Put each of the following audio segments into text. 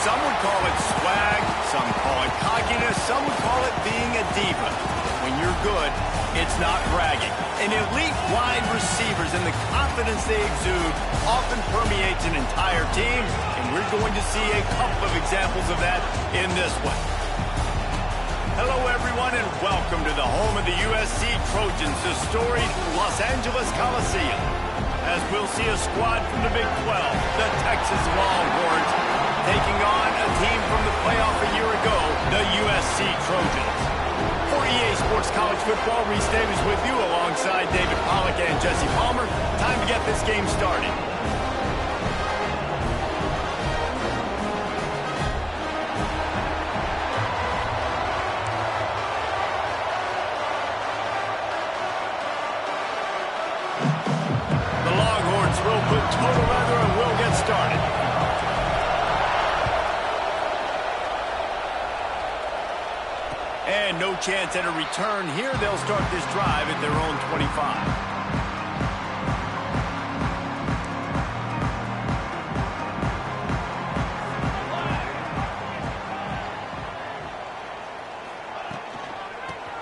Some would call it swag, some call it cockiness, some would call it being a diva. When you're good, it's not bragging. And elite wide receivers and the confidence they exude often permeates an entire team, and we're going to see a couple of examples of that in this one. Hello, everyone, and welcome to the home of the USC Trojans, the storied Los Angeles Coliseum. As we'll see a squad from the Big 12, the Texas Longhorns, taking on a team from the playoff a year ago, the USC Trojans. For EA Sports College Football, Reese Davis with you alongside David Pollack and Jesse Palmer. Time to get this game started. The Longhorns will put total leather and we'll get started. And no chance at a return here. They'll start this drive at their own 25.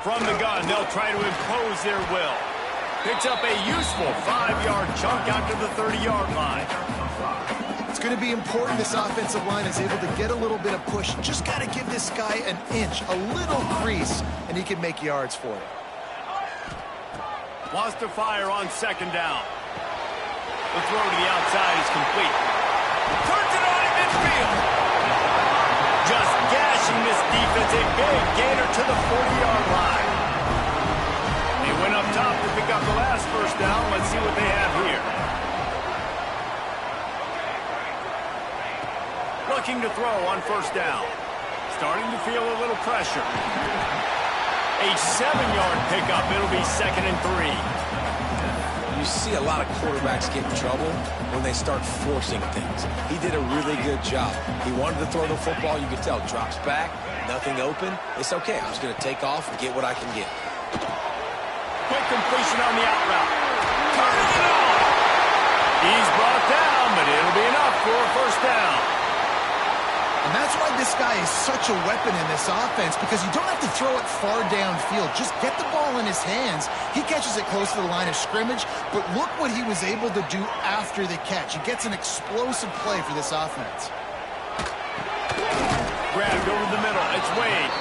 From the gun, they'll try to impose their will. Picks up a useful 5-yard chunk out to the 30-yard line. It's going to be important this offensive line is able to get a little bit of push. Just got to give this guy an inch, a little crease, and he can make yards for it. Wants to fire on second down. The throw to the outside is complete. Turns it on in midfield. Just gashing this defense. A big gainer to the 40-yard line. They went up top to pick up the last first down. Let's see what they have here. Looking to throw on first down. Starting to feel a little pressure. A 7-yard pickup. It'll be 2nd and 3. You see a lot of quarterbacks get in trouble when they start forcing things. He did a really good job. He wanted to throw the football. You could tell. Drops back. Nothing open. It's okay. I'm just going to take off and get what I can get. Quick completion on the out route. Turning it on. He's brought down, but it'll be enough for a first down. And that's why this guy is such a weapon in this offense, because you don't have to throw it far downfield. Just get the ball in his hands. He catches it close to the line of scrimmage, but look what he was able to do after the catch. He gets an explosive play for this offense. Grabbed over the middle. It's Wade.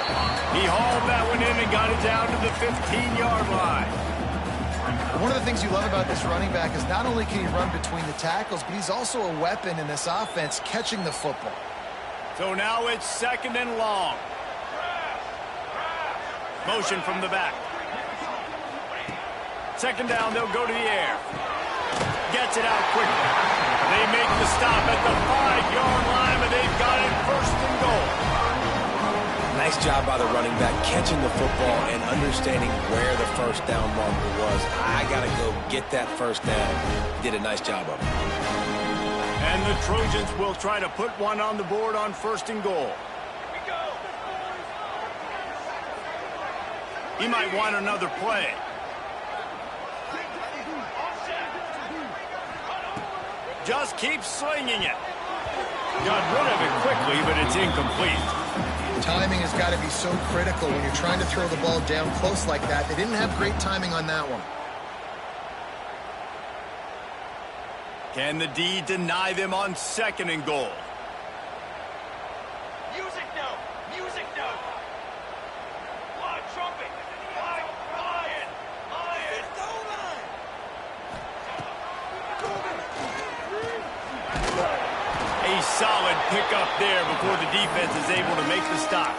He hauled that one in and got it down to the 15-yard line. One of the things you love about this running back is not only can he run between the tackles, but he's also a weapon in this offense catching the football. So now it's 2nd and long. Motion from the back. 2nd down, they'll go to the air. Gets it out quickly. They make the stop at the 5-yard line, but they've got it 1st and goal. Nice job by the running back catching the football and understanding where the first down marker was. I got to go get that first down. Did a nice job of it. And the Trojans will try to put one on the board on 1st and goal. He might want another play. Just keeps slinging it. Got rid of it quickly, but it's incomplete. Timing has got to be so critical when you're trying to throw the ball down close like that. They didn't have great timing on that one. Can the D deny them on 2nd and goal? Music note! Music note! Live trumpet! Lion! Lion! A solid pickup there before the defense is able to make the stop.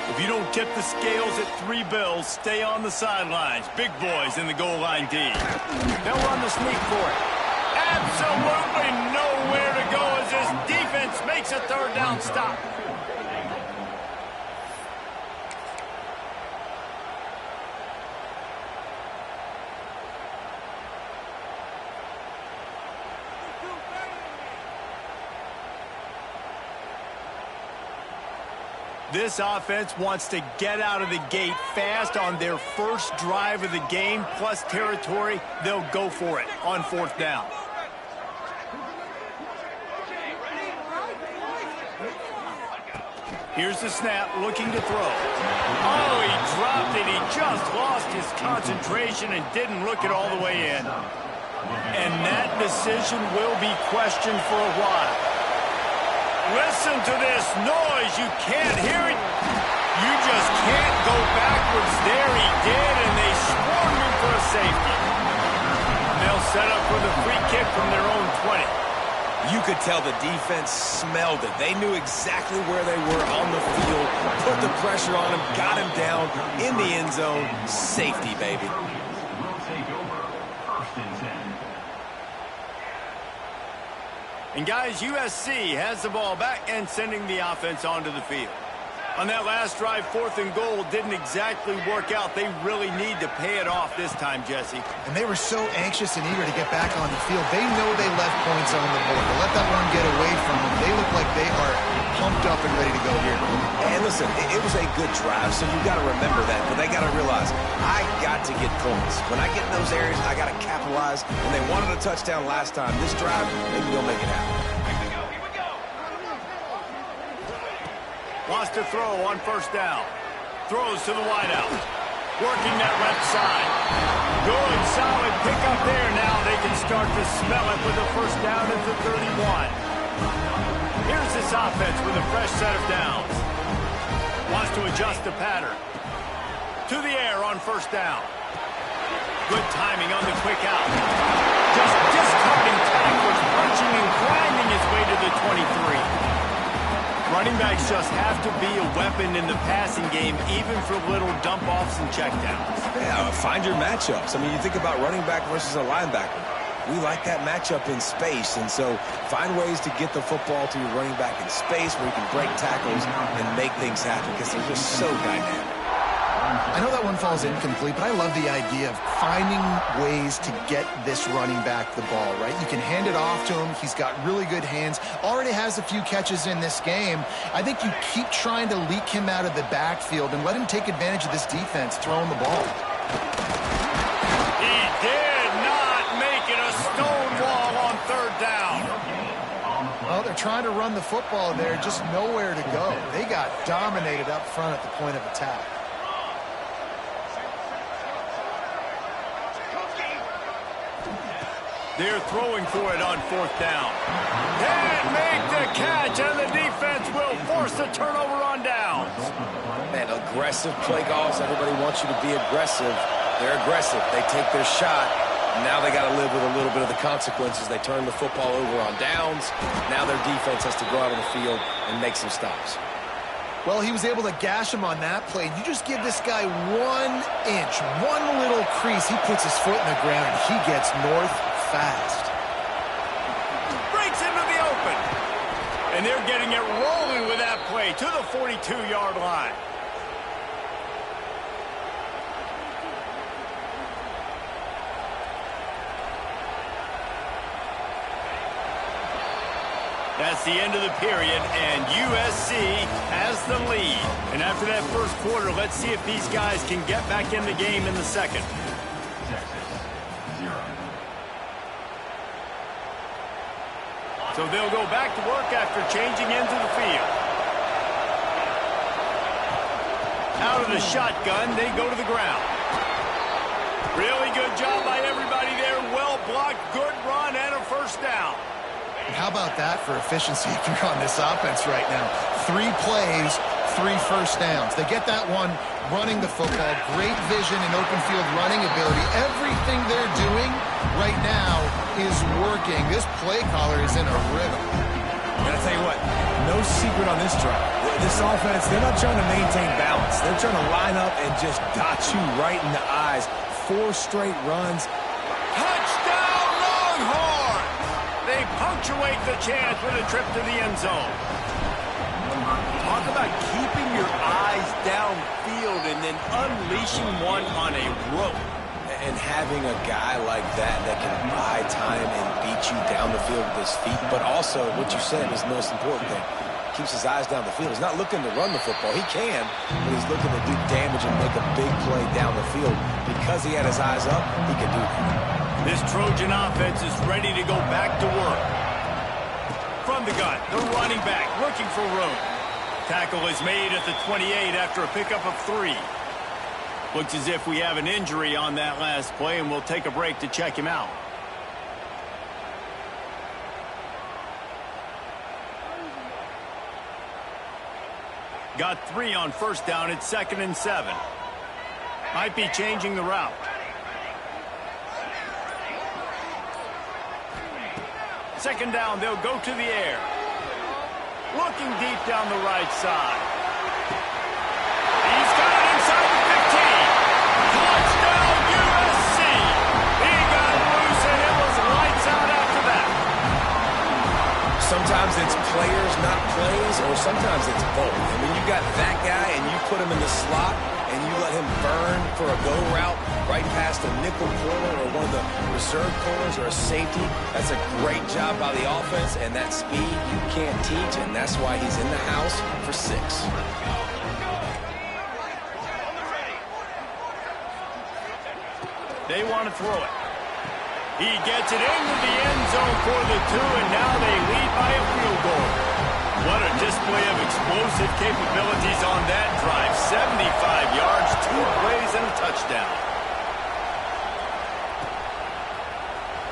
If you don't tip the scales at 3 bills, stay on the sidelines. Big boys in the goal line D. They'll run the sneak for it. Absolutely nowhere to go as this defense makes a 3rd down stop. This offense wants to get out of the gate fast on their first drive of the game, plus territory. They'll go for it on 4th down. Here's the snap, looking to throw. Oh, he dropped it. He just lost his concentration and didn't look it all the way in. And that decision will be questioned for a while. Listen to this noise. You can't hear it. You just can't go backwards. There he did, and they swarmed him for a safety. They'll set up for the free kick from their own 20. You could tell the defense smelled it. They knew exactly where they were on the field, put the pressure on him, got him down in the end zone. Safety, baby. And guys, USC has the ball back and sending the offense onto the field. On that last drive, 4th and goal didn't exactly work out. They really need to pay it off this time, Jesse. And they were so anxious and eager to get back on the field. They know they left points on the board. To let that one get away from them, they look like they are pumped up and ready to go here. And listen, it was a good drive, so you got to remember that. But they got to realize, I got to get points. When I get in those areas, I got to capitalize. And they wanted a touchdown last time. This drive, maybe they'll make it happen. Wants to throw on 1st down. Throws to the wideout. Working that left side. Good, solid pickup there. Now they can start to smell it with the 1st down at the 31. Here's this offense with a fresh set of downs. Wants to adjust the pattern. To the air on 1st down. Good timing on the quick out. Just discarding tackles, punching and grinding his way to the 23. Running backs just have to be a weapon in the passing game, even for little dump-offs and checkdowns. Yeah, find your matchups. I mean, you think about running back versus a linebacker. We like that matchup in space, and so find ways to get the football to your running back in space where you can break tackles and make things happen because they're just so dynamic. I know that one falls incomplete, but I love the idea of finding ways to get this running back the ball, right? You can hand it off to him. He's got really good hands. Already has a few catches in this game. I think you keep trying to leak him out of the backfield and let him take advantage of this defense throwing the ball. He did not make it a stone wall on 3rd down. Well, they're trying to run the football there, just nowhere to go. They got dominated up front at the point of attack. They're throwing for it on 4th down. Can't make the catch, and the defense will force the turnover on downs. Man, aggressive play calls. Everybody wants you to be aggressive. They're aggressive. They take their shot. Now they got to live with a little bit of the consequences. They turn the football over on downs. Now their defense has to go out on the field and make some stops. Well, he was able to gash him on that play. You just give this guy 1 inch, one little crease. He puts his foot in the ground, and he gets north fast. Breaks into the open. And they're getting it rolling with that play to the 42-yard line. That's the end of the period, and USC has the lead. And after that first quarter, let's see if these guys can get back in the game in the second. So they'll go back to work after changing into the field. Out of the shotgun, they go to the ground. Really good job by everybody there. Well blocked, good run, and a 1st down. And how about that for efficiency if you're on this offense right now? 3 plays, 3 1st downs. They get that one running the football. Great vision and open field running ability. Everything they're doing right now is working. This play caller is in a rhythm. And I tell you what, no secret on this drive. This offense, they're not trying to maintain balance. They're trying to line up and just dot you right in the eyes. 4 straight runs. Touchdown, Longhorn! They punctuate the chance with a trip to the end zone. Talk about keeping your eyes downfield and then unleashing one on a rope. And having a guy like that can buy time and beat you down the field with his feet. But also, what you said is the most important thing. keeps his eyes down the field. He's not looking to run the football. He can, but he's looking to do damage and make a big play down the field. Because he had his eyes up, he can do that. This Trojan offense is ready to go back to work. From the gun, the running back looking for room. Tackle is made at the 28 after a pickup of 3. Looks as if we have an injury on that last play, and we'll take a break to check him out. Got 3 on first down. It's 2nd and 7. Might be changing the route. Second down, they'll go to the air. Looking deep down the right side. He's got it inside the 15. Touchdown, USC. He got loose, and it was lights out after that. Sometimes it's players, not plays, or sometimes it's both. And when you got that guy and you put him in the slot and you let him burn for a go route right past a nickel corner or one of the reserve corners or a safety, that's a great job by the offense, and that speed you can't teach, and that's why he's in the house for 6. They want to throw it. He gets it into the end zone for the 2, and now they lead by a field goal. What a display of explosive capabilities on that drive. 75 yards, 2 plays, and a touchdown.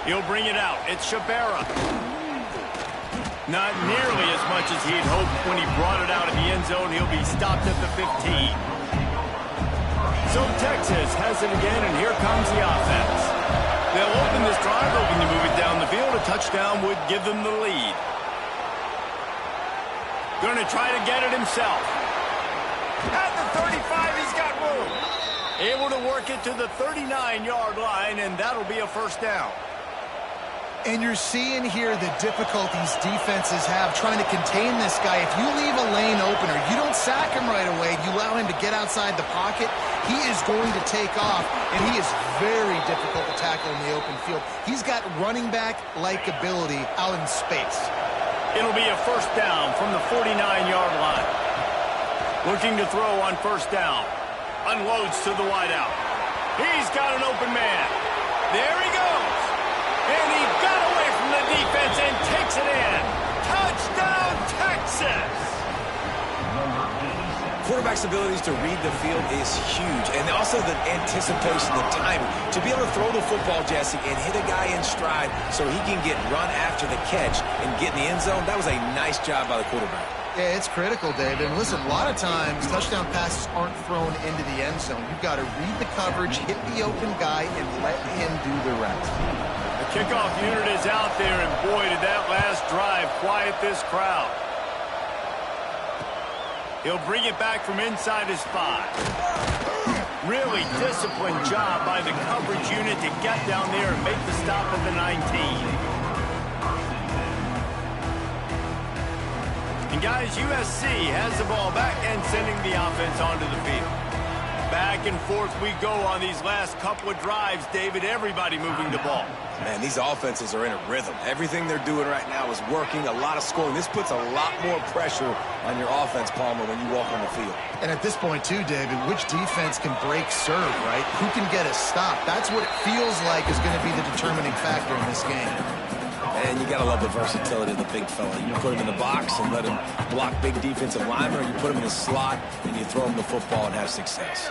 He'll bring it out. It's Shabara. Not nearly as much as he'd hoped when he brought it out of the end zone. He'll be stopped at the 15. So Texas has it again, and here comes the offense. They'll open this drive, hoping to move it down the field. A touchdown would give them the lead. Going to try to get it himself. At the 35, he's got room. Able to work it to the 39-yard line, and that'll be a first down. And you're seeing here the difficulties defenses have trying to contain this guy. If you leave a lane open or you don't sack him right away, you allow him to get outside the pocket, he is going to take off, and he is very difficult to tackle in the open field. He's got running back-like ability out in space. It'll be a first down from the 49-yard line. Looking to throw on first down. Unloads to the wideout. He's got an open man. There he goes. And he got away from the defense and takes it in. Touchdown, Texas! Quarterback's abilities to read the field is huge, and also the anticipation, the timing. To be able to throw the football, Jesse, and hit a guy in stride so he can get run after the catch and get in the end zone, that was a nice job by the quarterback. Yeah, it's critical, David. And listen, a lot of times touchdown passes aren't thrown into the end zone. You've got to read the coverage, hit the open guy, and let him do the rest. The kickoff unit is out there, and boy, did that last drive quiet this crowd. He'll bring it back from inside his 5. Really disciplined job by the coverage unit to get down there and make the stop at the 19. And guys, USC has the ball back and sending the offense onto the field. Back and forth we go on these last couple of drives, David. Everybody moving the ball. Man, these offenses are in a rhythm. Everything they're doing right now is working, a lot of scoring. This puts a lot more pressure on your offense, Palmer, when you walk on the field. And at this point, too, David, which defense can break serve, right? Who can get a stop? That's what it feels like is going to be the determining factor in this game. And you got to love the versatility of the big fella. You put him in the box and let him block big defensive linemen, or you put him in the slot and you throw him the football and have success.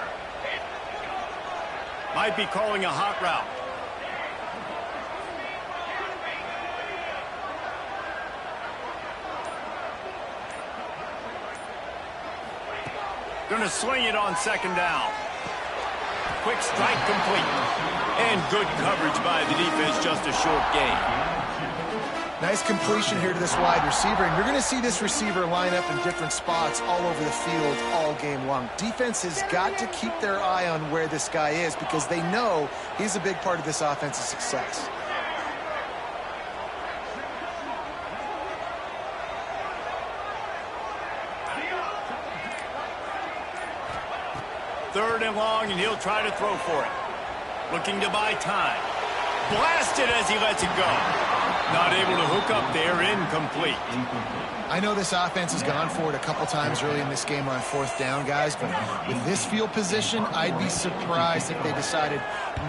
Might be calling a hot route. Going to swing it on second down. Quick strike complete. And good coverage by the defense, just a short gain. Nice completion here to this wide receiver, and you're going to see this receiver line up in different spots all over the field all game long. Defense has got to keep their eye on where this guy is because they know he's a big part of this offense's success. Third and long, and he'll try to throw for it. Looking to buy time. Blasted as he lets it go. Not able to hook up there, incomplete. I know this offense has gone for it a couple times early in this game on 4th down, guys, but with this field position, I'd be surprised if they decided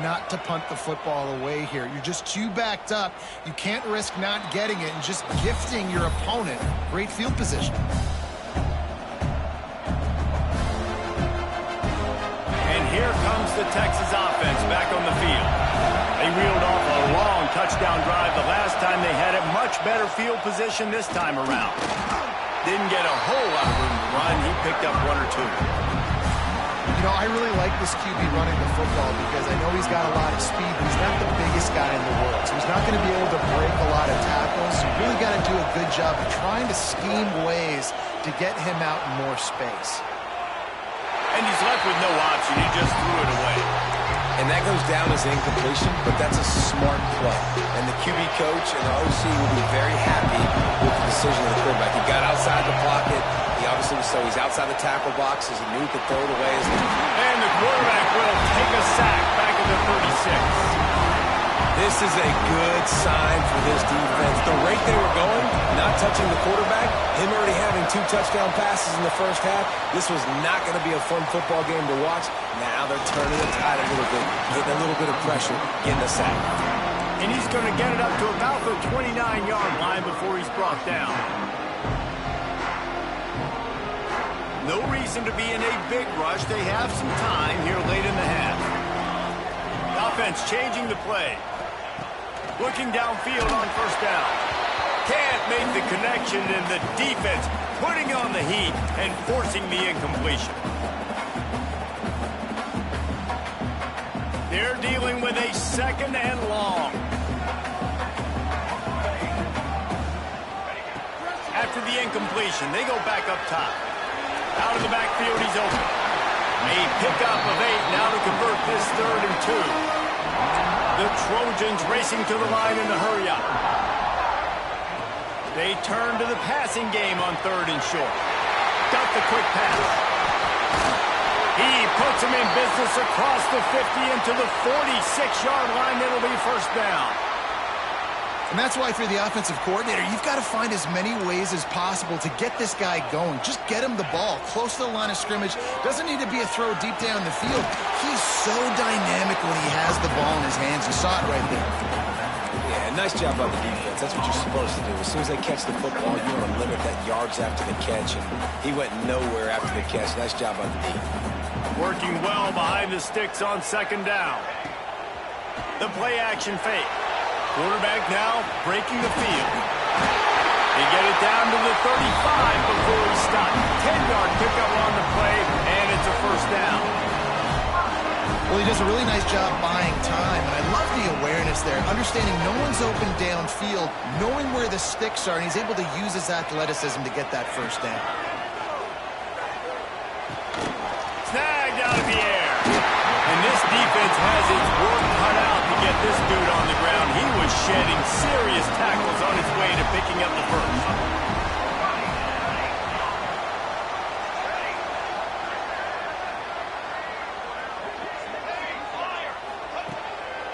not to punt the football away here. You're just too backed up. You can't risk not getting it and just gifting your opponent great field position. And here comes the Texas offense back on the field. They reeled off a long touchdown drive the last time they had it. Much better field position this time around. Didn't get a whole lot of room to run. He picked up 1 or 2. You know, I really like this QB running the football because I know he's got a lot of speed, but he's not the biggest guy in the world. So he's not going to be able to break a lot of tackles. You really got to do a good job of trying to scheme ways to get him out in more space. And he's left with no option. He just threw it away. And that goes down as incommpletion, but that's a smart play. And the QB coach and the OC will be very happy with the decision of the quarterback. He got outside the pocket. He obviously was so he's outside the tackle boxes. He knew he could throw it away. And the quarterback will take a sack back at the 36. This is a good sign for this defense. The rate they were going, not touching the quarterback, him already having 2 touchdown passes in the first half, this was not going to be a fun football game to watch. Now they're turning the tide a little bit, getting a little bit of pressure, getting a sack. And he's going to get it up to about the 29-yard line before he's brought down. No reason to be in a big rush. They have some time here late in the half. The offense changing the play. Looking downfield on 1st down. Can't make the connection, and the defense putting on the heat and forcing the incompletion. They're dealing with a 2nd and long. After the incompletion, they go back up top. Out of the backfield, he's open. A pickup of 8 now to convert this 3rd and 2. The Trojans racing to the line in a hurry up. They turn to the passing game on 3rd and short. Got the quick pass. He puts him in business across the 50 into the 46-yard line. It'll be 1st down. And that's why for the offensive coordinator, you've got to find as many ways as possible to get this guy going. Just get him the ball close to the line of scrimmage. Doesn't need to be a throw deep down the field. He's so dynamic when he has the ball in his hands. You saw it right there. Yeah, nice job by the defense. That's what you're supposed to do. As soon as they catch the football, you want to limit that yards after the catch. And he went nowhere after the catch. Nice job by the defense. Working well behind the sticks on 2nd down. The play action fake. Quarterback now breaking the field. They get it down to the 35 before he stopped. 10-yard pickup on the play, and it's a 1st down. Well, he does a really nice job buying time, and I love the awareness there. Understanding no one's open downfield, knowing where the sticks are, and he's able to use his athleticism to get that 1st down. Snagged out of the air. And this defense has its work cut out to get this dude on the ground. He was shedding serious tackles on his way to picking up the 1st.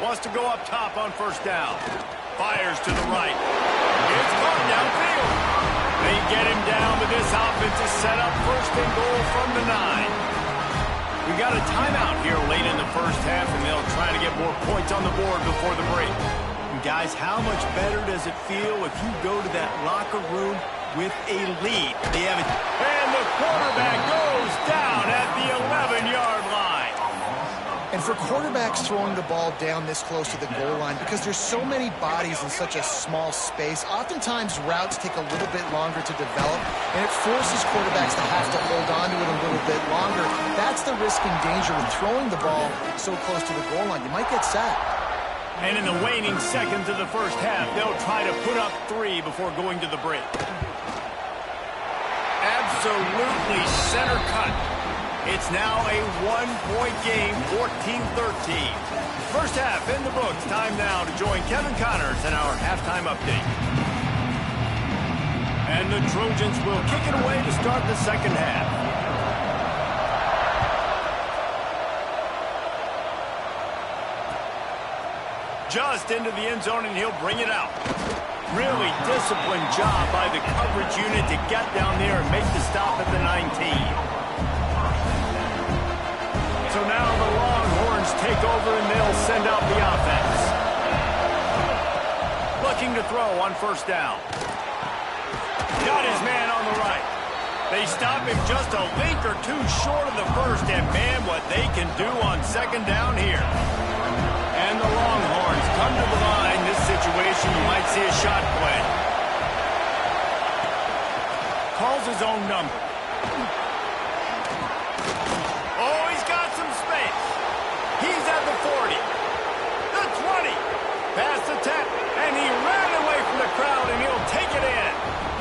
Wants to go up top on 1st down. Fires to the right. It's caught downfield. They get him down, but this offense is set up 1st and goal from the 9. We got a timeout here late in the 1st half, and they'll try to get more points on the board before the break. And guys, how much better does it feel if you go to that locker room with a lead? They have it, and the quarterback goes down at the 11-yard line. And for quarterbacks throwing the ball down this close to the goal line, because there's so many bodies in such a small space, oftentimes routes take a little bit longer to develop, and it forces quarterbacks to have to hold on to it a little bit longer. That's the risk and danger with throwing the ball so close to the goal line. You might get sacked. And in the waning seconds of the 1st half, they'll try to put up 3 before going to the break. Absolutely center cut. It's now a 1-point game, 14-13. 1st half in the books. Time now to join Kevin Connors in our halftime update. And the Trojans will kick it away to start the 2nd half. Just into the end zone, and he'll bring it out. Really disciplined job by the coverage unit to get down there and make the stop at the 19. So now the Longhorns take over and they'll send out the offense. Looking to throw on first down. Got his man on the right. They stop him just a link or two short of the first, and man, what they can do on second down here. And the Longhorns come to the line. This situation, you might see a shot play. Calls his own number. Oh, he's got some space. He's at the 40. The 20. Past the 10. And he ran away from the crowd, and he'll take it in.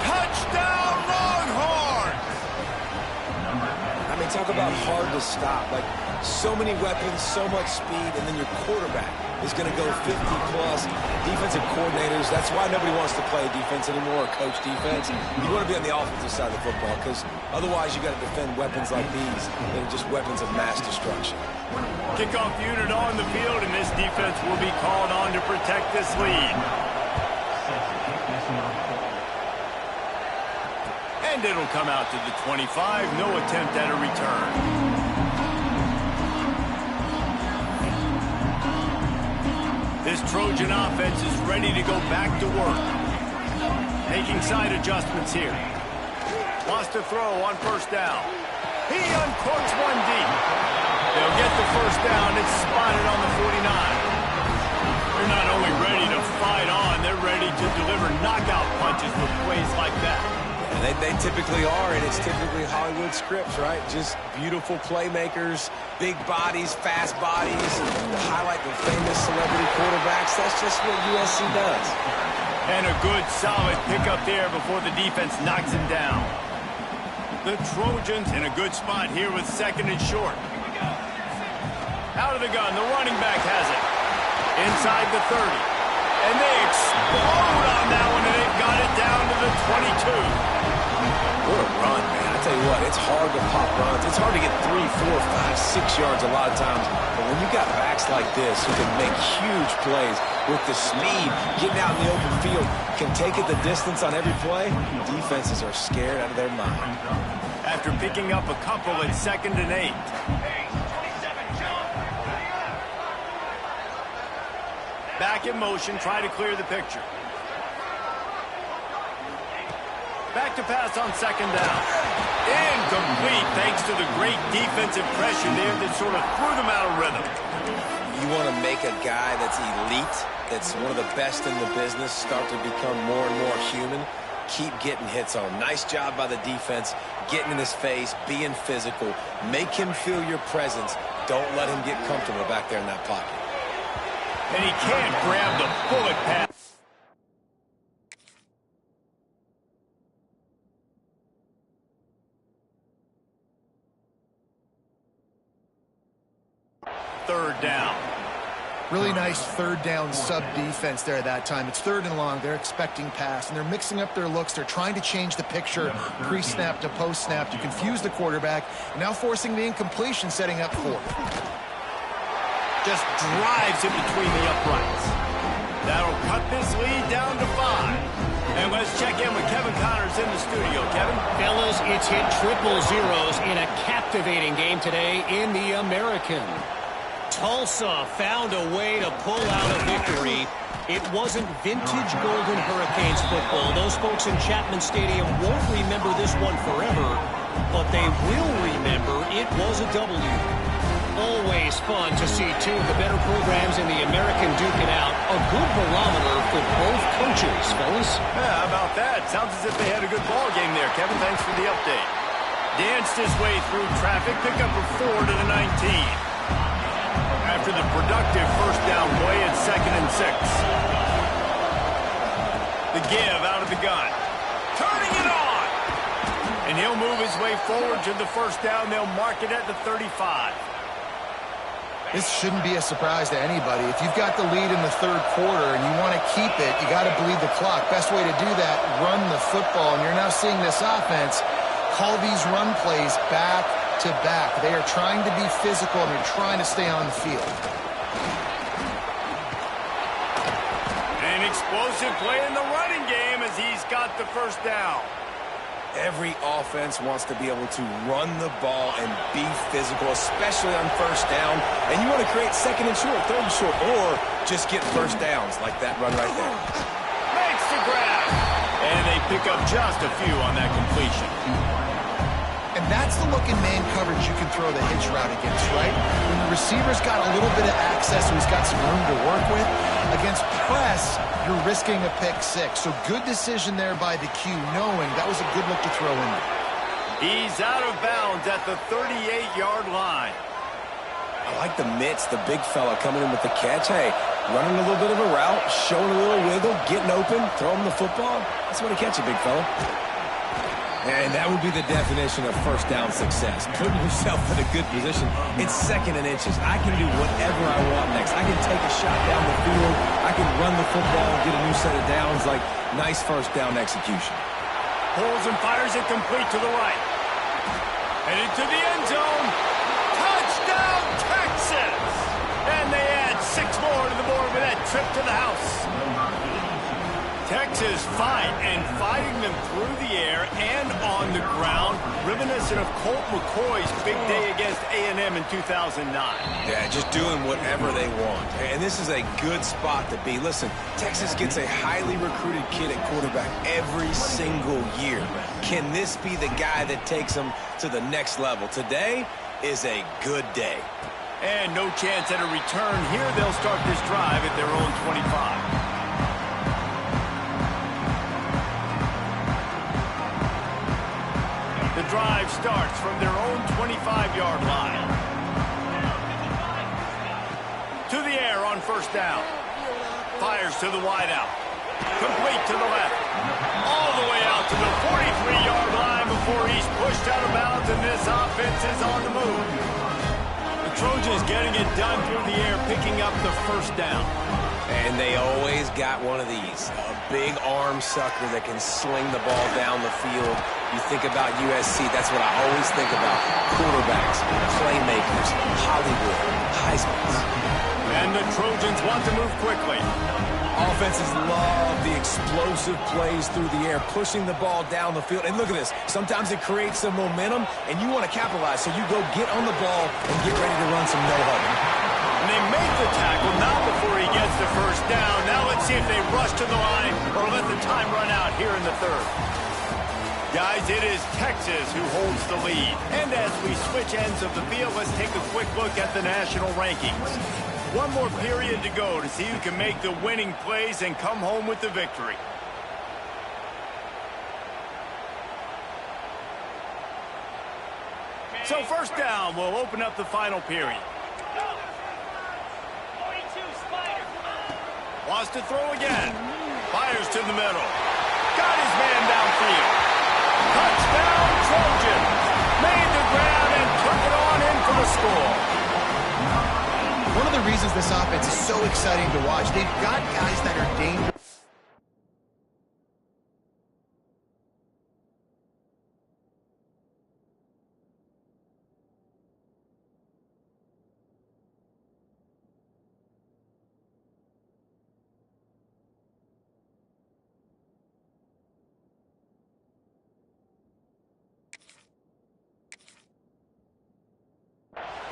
Touchdown, Longhorns! I mean, talk about hard to stop. Like, so many weapons, so much speed, and then your quarterback is going to go 50-plus. Defensive coordinators, that's why nobody wants to play defense anymore or coach defense. You want to be on the offensive side of the football because otherwise you got to defend weapons like these that are just weapons of mass destruction. Kickoff unit on the field, and this defense will be called on to protect this lead. And it'll come out to the 25. No attempt at a return. This Trojan offense is ready to go back to work. Making side adjustments here. Wants to throw on first down. He uncorks one deep. They'll get the first down. It's spotted on the 49. They're not only ready to fight on, they're ready to deliver knockout punches with plays like that. They typically are, and it's typically Hollywood scripts, right? Just beautiful playmakers, big bodies, fast bodies, to highlight the famous celebrity quarterbacks. That's just what USC does. And a good, solid pickup there before the defense knocks him down. The Trojans in a good spot here with second and short. Out of the gun, the running back has it. Inside the 30. And they explode on that one, and they've got it down to the 22. What a run, man. I tell you what, it's hard to pop runs. It's hard to get 3, 4, 5, 6 yards a lot of times. But when you got backs like this who can make huge plays with the speed, getting out in the open field, can take it the distance on every play, defenses are scared out of their mind. After picking up a couple at 2nd and 8. Back in motion, try to clear the picture. Back to pass on second down. Incomplete thanks to the great defensive pressure there that sort of threw them out of rhythm. You want to make a guy that's elite, that's one of the best in the business, start to become more and more human. Keep getting hits on him. Nice job by the defense, getting in his face, being physical. Make him feel your presence. Don't let him get comfortable back there in that pocket. And he can't grab the bullet pass. Third down. Really nice third down sub defense there that time. It's 3rd and long. They're expecting pass, and they're mixing up their looks. They're trying to change the picture pre-snap to post-snap to confuse the quarterback, and now forcing the incompletion, setting up 4th. Just drives it between the uprights. That'll cut this lead down to 5. And let's check in with Kevin Connors in the studio. Kevin? Fellas, it's hit triple zeros in a captivating game today in the American. Tulsa found a way to pull out a victory. It wasn't vintage Golden Hurricanes football. Those folks in Chapman Stadium won't remember this one forever, but they will remember it was a W. Always fun to see two of the better programs in the American duke it out. A good barometer for both coaches, fellas. Yeah, how about that? Sounds as if they had a good ball game there. Kevin, thanks for the update. Danced his way through traffic, pick up a 4 to the 19. After the productive first down play at 2nd and 6. The give out of the gun. Turning it on! And he'll move his way forward to the first down. They'll mark it at the 35. This shouldn't be a surprise to anybody. If you've got the lead in the 3rd quarter and you want to keep it, you got to bleed the clock. Best way to do that, run the football. And you're now seeing this offense call these run plays back to back. They are trying to be physical, and they're trying to stay on the field. An explosive play in the running game as he's got the first down. Every offense wants to be able to run the ball and be physical, especially on first down. And you want to create second and short, third and short, or just get first downs like that run right there. Makes the grab. And they pick up just a few on that completion. And that's the look in man coverage you can throw the hitch route against, right? When the receiver's got a little bit of access, so he's got some room to work with. Against press, you're risking a pick six. So good decision there by the Q, knowing that was a good look to throw in there. He's out of bounds at the 38-yard line. I like the mitts, the big fella coming in with the catch. Hey, running a little bit of a route, showing a little wiggle, getting open, throwing the football. That's what he catch it, big fella. And that would be the definition of first down success. Putting yourself in a good position. It's second and inches. I can do whatever I want next. I can take a shot down the field. I can run the football and get a new set of downs. Like, nice first down execution. Pulls and fires it complete to the right. Headed to the end zone. Touchdown, Texas! And they add 6 more to the board with that trip to the house. Texas fighting them through the air and on the ground, reminiscent of Colt McCoy's big day against A&M in 2009. Yeah, just doing whatever they want. And this is a good spot to be. Listen, Texas gets a highly recruited kid at quarterback every single year. Can this be the guy that takes them to the next level? Today is a good day. And no chance at a return here. They'll start this drive at their own 25. The drive starts from their own 25-yard line. To the air on first down. Fires to the wideout. Complete to the left. All the way out to the 43-yard line before he's pushed out of bounds, and this offense is on the move. The Trojans getting it done through the air, picking up the first down. And they always got one of these, a big arm sucker that can sling the ball down the field. You think about USC, that's what I always think about. Quarterbacks, playmakers, Hollywood, Heismans. And the Trojans want to move quickly. Offenses love the explosive plays through the air, pushing the ball down the field. And look at this. Sometimes it creates some momentum, and you want to capitalize. So you go get on the ball and get ready to run some no-huddle. And they make the tackle, not before he gets the first down. Now let's see if they rush to the line or let the time run out here in the third. Guys, it is Texas who holds the lead. And as we switch ends of the field, let's take a quick look at the national rankings. One more period to go to see who can make the winning plays and come home with the victory. So first down will open up the final period. Wants to throw again. Fires to the middle. Got his man downfield. Touchdown, Trojans. Made the grab and took it on in for the score. One of the reasons this offense is so exciting to watch, they've got guys that are dangerous.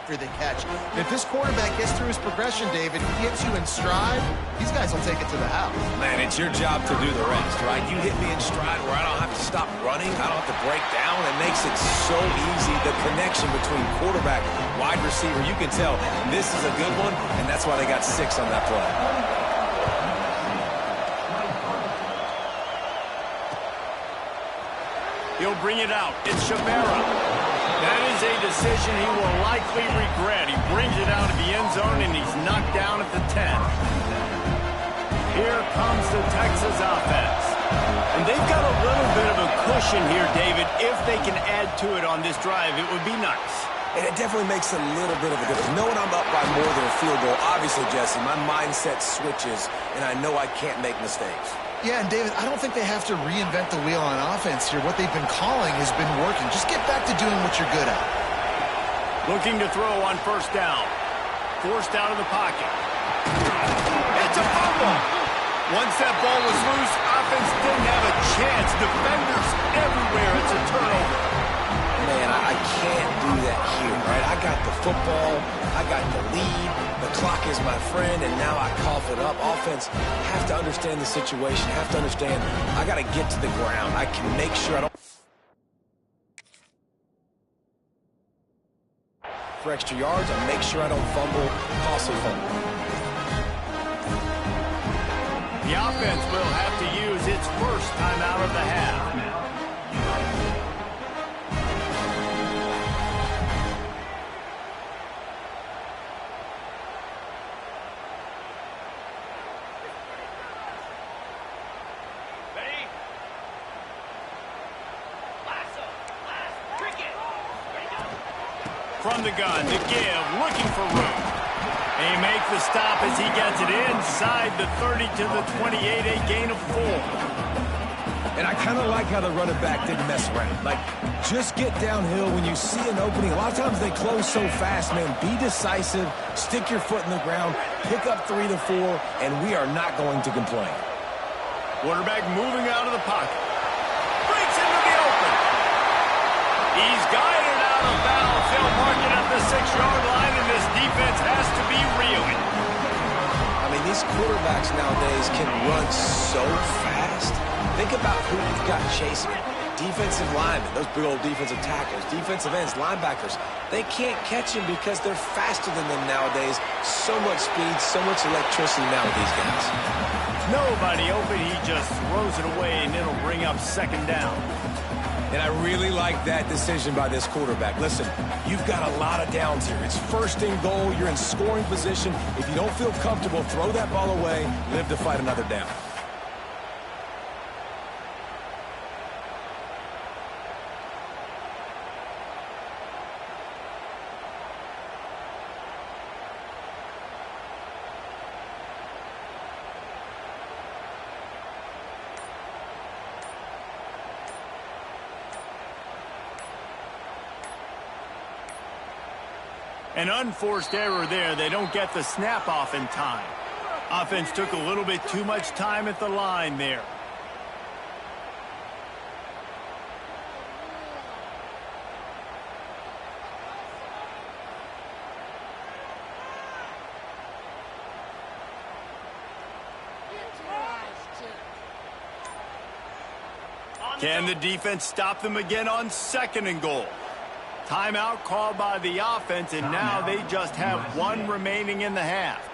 For the catch. If this quarterback gets through his progression, David, he hits you in stride, these guys will take it to the house. Man, it's your job to do the rest, right? You hit me in stride where I don't have to stop running. I don't have to break down. It makes it so easy. The connection between quarterback, wide receiver, you can tell this is a good one, and that's why they got 6 on that play. He'll bring it out. It's Shabara. That is a decision he will likely regret. He brings it out of the end zone, and he's knocked down at the 10. Here comes the Texas offense. And they've got a little bit of a cushion here, David. If they can add to it on this drive, it would be nice. And it definitely makes a little bit of a difference. Knowing I'm up by more than a field goal, obviously, Jesse, my mindset switches, and I know I can't make mistakes. Yeah, and David, I don't think they have to reinvent the wheel on offense here. What they've been calling has been working. Just get back to doing what you're good at. Looking to throw on first down. Forced out of the pocket. It's a fumble. Once that ball was loose, offense didn't have a chance. Defenders everywhere. It's a turnover. Man, I can't do that here, right? I got the football. I got the lead. The clock is my friend, and now I cough it up. Offense have to understand the situation, have to understand I got to get to the ground. I can make sure I don't... For extra yards, I make sure I don't fumble, costly fumble. The offense will have to use its first timeout of the half. From the gun to give, looking for room. And he makes the stop as he gets it inside the 30 to the 28, a gain of 4. And I kind of like how the running back didn't mess around. Like, just get downhill when you see an opening. A lot of times they close so fast, man. Be decisive, stick your foot in the ground, pick up 3 to 4, and we are not going to complain. Quarterback moving out of the pocket. Breaks into the open. He's guided out of bounds. They'll mark it at the 6-yard line, and this defense has to be reeling. I mean, these quarterbacks nowadays can run so fast. Think about who you've got chasing it. Defensive linemen, those big old defensive tackles, defensive ends, linebackers. They can't catch him because they're faster than them nowadays. So much speed, so much electricity now with these guys. Nobody open. He just throws it away, and it'll bring up 2nd down. And I really like that decision by this quarterback. Listen, you've got a lot of downs here. It's 1st and goal. You're in scoring position. If you don't feel comfortable, throw that ball away. Live to fight another down. An unforced error there. They don't get the snap off in time. Offense took a little bit too much time at the line there. Can the defense stop them again on 2nd and goal? Timeout called by the offense, and now they just have 1 remaining in the half.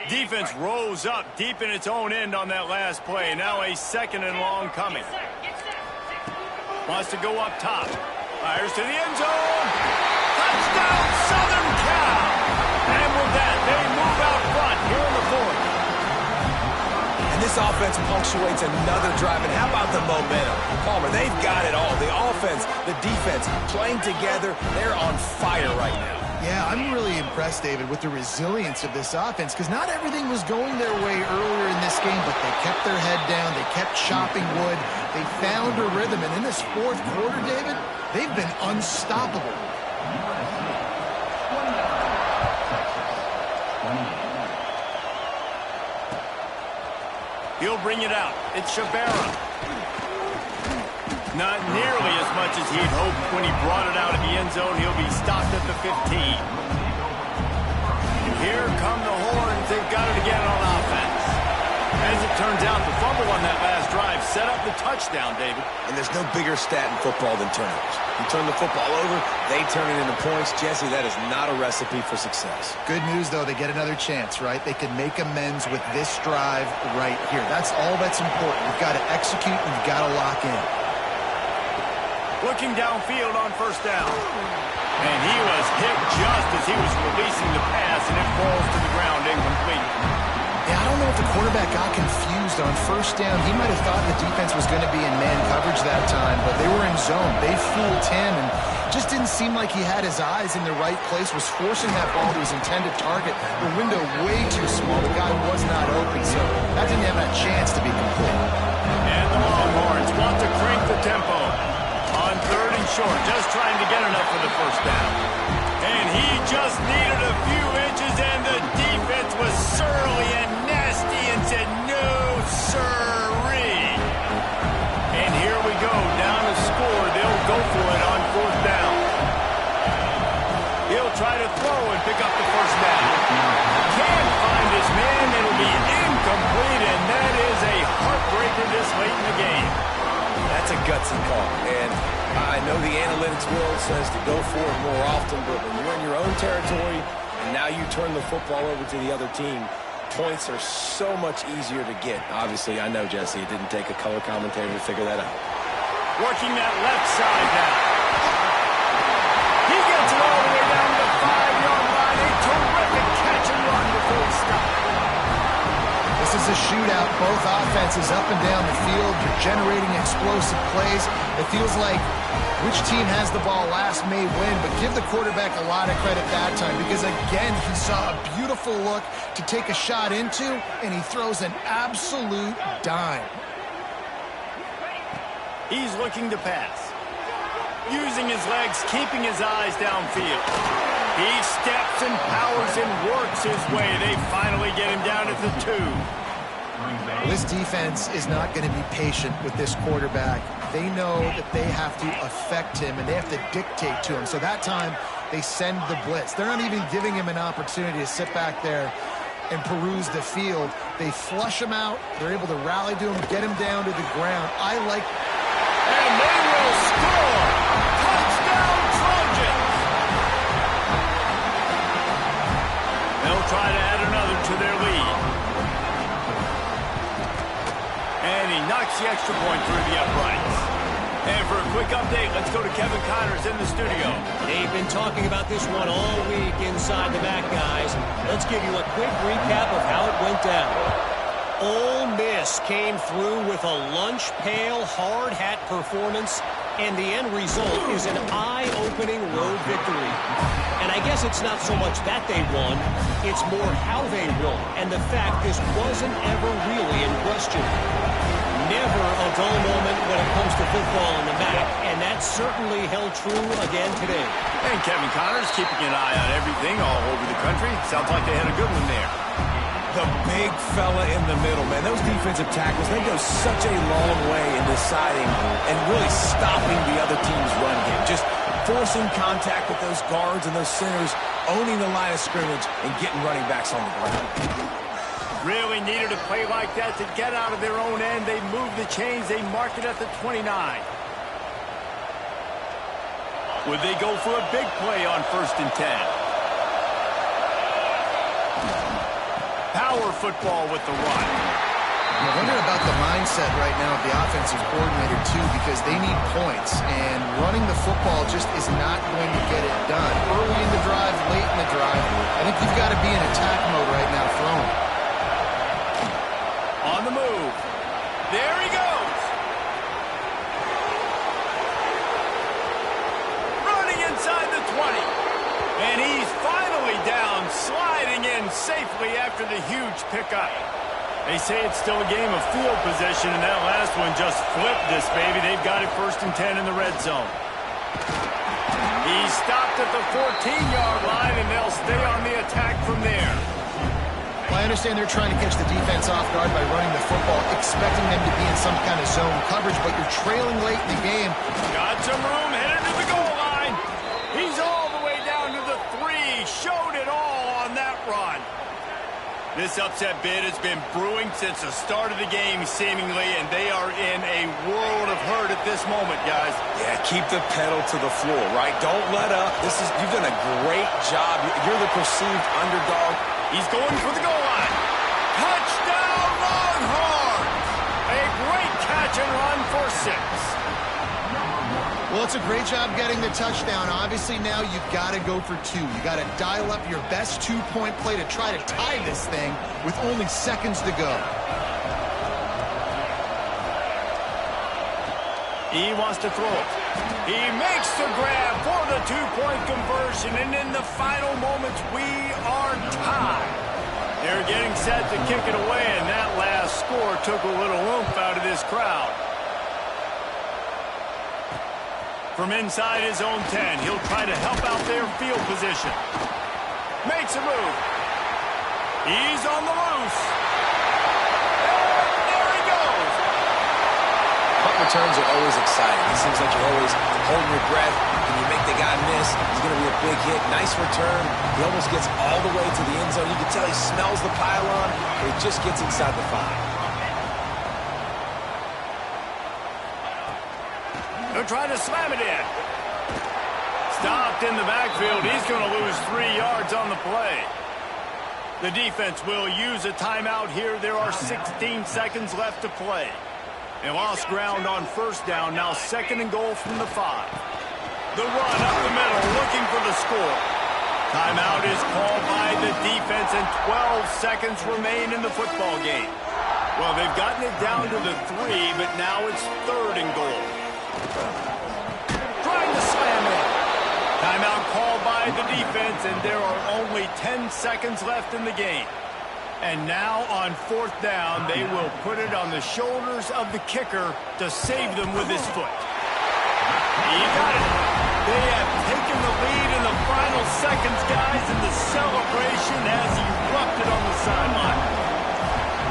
Defense rose up deep in its own end on that last play. Now a 2nd and long coming. Wants to go up top. Fires to the end zone. Touchdown, Southern Cal! And with that, they move out front here in the 4th. This offense punctuates another drive. And how about the momentum? Palmer, they've got it all. The offense, the defense, playing together. They're on fire right now. Yeah, I'm really impressed, David, with the resilience of this offense, because not everything was going their way earlier in this game, but they kept their head down. They kept chopping wood. They found a rhythm. And in this 4th quarter, David, they've been unstoppable. He'll bring it out. It's Shabara. Not nearly as much as he'd hoped when he brought it out of the end zone. He'll be stopped at the 15. Here come the horns. They've got it again on offense. As it turns out, the fumble on that last drive set up the touchdown, David. And there's no bigger stat in football than turnovers. You turn the football over, they turn it into points. Jesse, that is not a recipe for success. Good news, though, they get another chance, right? They can make amends with this drive right here. That's all that's important. You've got to execute, and you've got to lock in. Looking downfield on 1st down. And he was hit just as he was releasing the pass, and it falls to the ground incomplete. Yeah, I don't know if the quarterback got confused on 1st down. He might have thought the defense was going to be in man coverage that time, but they were in zone. They fooled him, and just didn't seem like he had his eyes in the right place, was forcing that ball to his intended target. The window way too small. The guy was not open, so that didn't have a chance to be complete. And the Longhorns want to crank the tempo. On 3rd and short, just trying to get enough for the just needed a few inches, and the defense was surly and nasty and said, no, sirree. And here we go, down to score. They'll go for it on 4th down. He'll try to throw and pick up the first down. Can't find his man. It'll be incomplete, and that is a heartbreaker this late in the game. That's a gutsy call, and I know the analytics world says to go for it more often, but when you're in your own territory and now you turn the football over to the other team, points are so much easier to get. Obviously, I know, Jesse, it didn't take a color commentator to figure that out. Working that left side now. He gets it all the way down to the 5-yard line. A terrific catch and run before he stopped. This is a shootout. Both offenses up and down the field. You're generating explosive plays. It feels like which team has the ball last may win, but give the quarterback a lot of credit that time because, again, he saw a beautiful look to take a shot into, and he throws an absolute dime. He's looking to pass. Using his legs, keeping his eyes downfield. He steps and powers and works his way. They finally get him down at the 2. This defense is not going to be patient with this quarterback. They know that they have to affect him, and they have to dictate to him. So that time, they send the blitz. They're not even giving him an opportunity to sit back there and peruse the field. They flush him out. They're able to rally to him, get him down to the ground. And they will score! Touchdown, Trojans! They'll try to add another to their lead. And he knocks the extra point through the uprights. And for a quick update, let's go to Kevin Connors in the studio. They've been talking about this one all week inside the back, guys. Let's give you a quick recap of how it went down. Ole Miss came through with a lunch pail hard hat performance, and the end result is an eye-opening road victory. And I guess it's not so much that they won, it's more how they won, and the fact this wasn't ever really in question. Never a dull moment when it comes to football in the MAC, and that certainly held true again today. And Kevin Connors keeping an eye on everything all over the country. Sounds like they had a good one there. The big fella in the middle, man. Those defensive tackles, they go such a long way in deciding and really stopping the other team's run game. Just forcing contact with those guards and those centers, owning the line of scrimmage, and getting running backs on the ground. Really needed a play like that to get out of their own end. They move the chains. They mark it at the 29. Would they go for a big play on 1st and 10? Power football with the run. I wonder about the mindset right now of the offensive coordinator, too, because they need points, and running the football just is not going to get it done. Early in the drive, late in the drive, I think you've got to be in attack mode right now throwing. On the move. There he goes. Running inside the 20. And he's finally down, sliding in safely after the huge pickup. They say it's still a game of field possession, and that last one just flipped this baby. They've got it 1st and 10 in the red zone. He stopped at the 14-yard line, and they'll stay on the attack from there. Well, I understand they're trying to catch the defense off guard by running the football, expecting them to be in some kind of zone coverage, but you're trailing late in the game. Got some room, headed to the goal line. He's all the way down to the 3. Showed it all on that run. This upset bid has been brewing since the start of the game, seemingly, and they are in a world of hurt at this moment, guys. Yeah, keep the pedal to the floor, right? Don't let up. You've done a great job. You're the perceived underdog. He's going for the goal line. Touchdown, Longhorns! A great catch and run for 6. Well, it's a great job getting the touchdown. Obviously, now you've got to go for 2. You've got to dial up your best 2-point play to try to tie this thing with only seconds to go. He wants to throw it. He makes the grab for the 2-point conversion, and in the final moments, we are tied. They're getting set to kick it away, and that last score took a little oomph out of this crowd. From inside his own 10, he'll try to help out their field position. Makes a move. He's on the loose. And there he goes. Punt returns are always exciting. It seems like you're always holding your breath. Can you make the guy miss? It's going to be a big hit. Nice return. He almost gets all the way to the end zone. You can tell he smells the pylon, but he just gets inside the 5. They'll try to slam it in. Stopped in the backfield. He's going to lose 3 yards on the play. The defense will use a timeout here. There are 16 seconds left to play. They lost ground on first down. Now 2nd and goal from the 5. The run up the middle, looking for the score. Timeout is called by the defense, and 12 seconds remain in the football game. Well, they've gotten it down to the 3, but now it's 3rd and goal. Trying to slam it. Timeout called by the defense, and there are only 10 seconds left in the game. And now on 4th down, they will put it on the shoulders of the kicker to save them with his foot. He got it. They have taken the lead in the final seconds, guys, and the celebration has erupted on the sideline.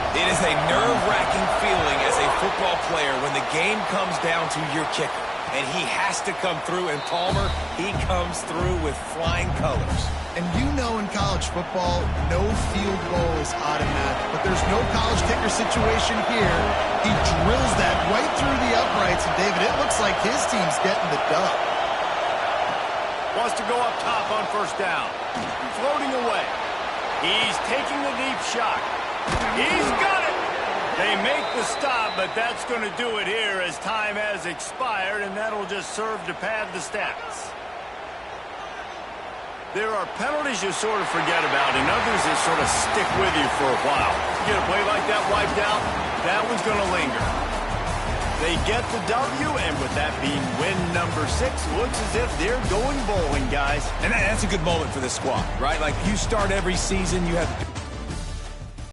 It is a nerve-wracking feeling as a football player when the game comes down to your kicker. And he has to come through, and Palmer, he comes through with flying colors. And you know in college football, no field goal is automatic. But there's no college kicker situation here. He drills that right through the uprights. And, David, it looks like his team's getting the dub. Wants to go up top on 1st down. Floating away. He's taking the deep shot. He's got it. They make the stop, but that's going to do it here as time has expired, and that'll just serve to pad the stats. There are penalties you sort of forget about, and others that sort of stick with you for a while. You get a play like that wiped out, that one's going to linger. They get the W, and with that being win number 6, looks as if they're going bowling, guys. And that's a good moment for this squad, right? Like, you start every season, you have